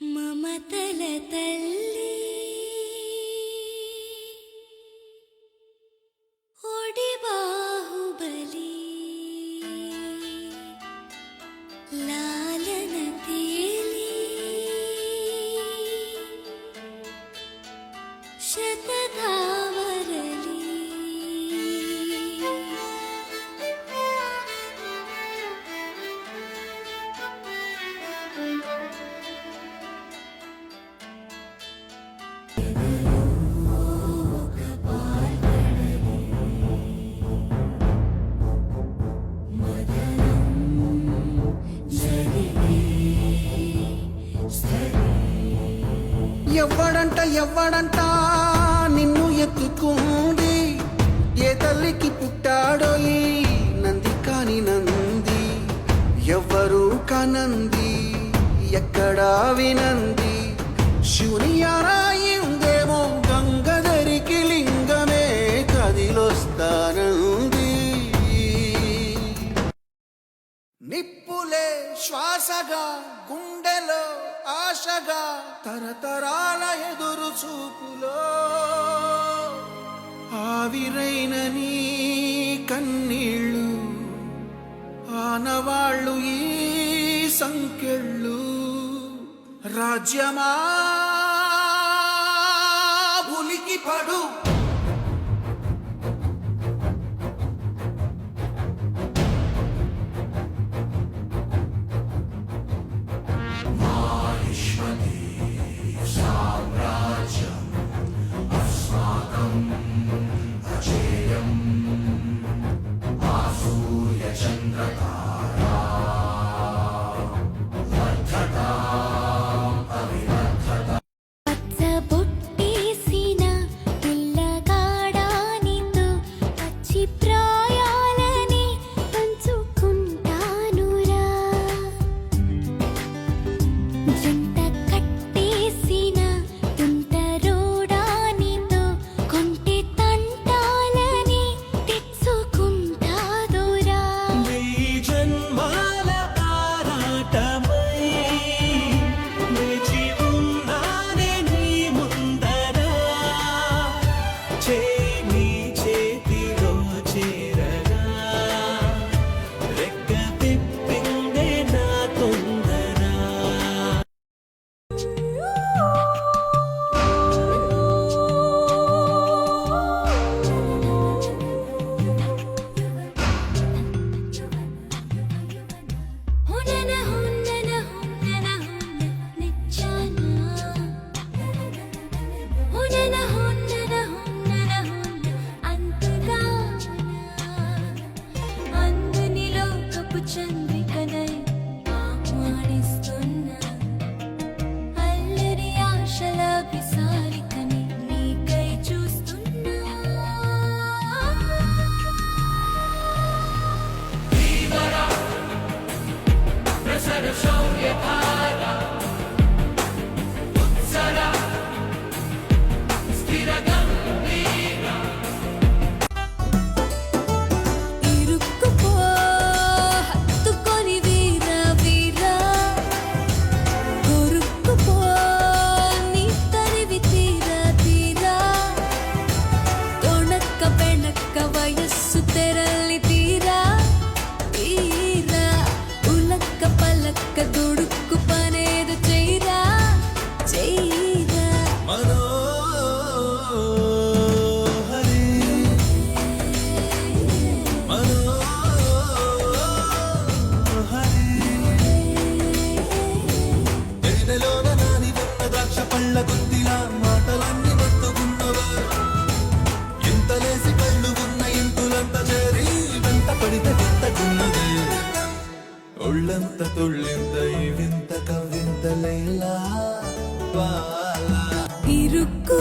మమతల తల్లి ఒడి బాహుబలి లాలన తేలి శతధావరలి ఎవ్వడంట నిన్ను ఎత్తుకుంది ఏ తల్లికి పుట్టాడో ఈ నంది కాని నంది ఎవ్వరు కనంది ఎక్కడా వినంది శివుని ఆరాయిందేమో గంగధరికి లింగమే కదిలొస్తానంది నిప్పులే శ్వాసగా గుండెలో ఆశగా తరతరాల ఎదురు చూపులో ఆవిరైన నీ కన్నీళ్ళు ఆనవాళ్ళు ఈ సంకెళ్ళు రాజ్యమా ఉలికి పడు చంద్రికనై ఆహ్వానిస్తున్నా అల్లరి ఆశల విసారికని నీకై చూస్తున్నా దుడుక్కు పనేదు చెయ్యరా చెయ్యరా ఎన్నెలోన నాని ఉన్న ద్రాక్ష పళ్ళ గుత్తిలా మాటలన్నీ మత్తుకున్నవా ఎంత లేసి కళ్ళు ఉన్న ఇంతులంత చేరి వెంట పడితే వింతకున్నదే ఒళ్ళంత తుళ్ళింత ఈ వింత కవింత లేలా ఇరుక్కు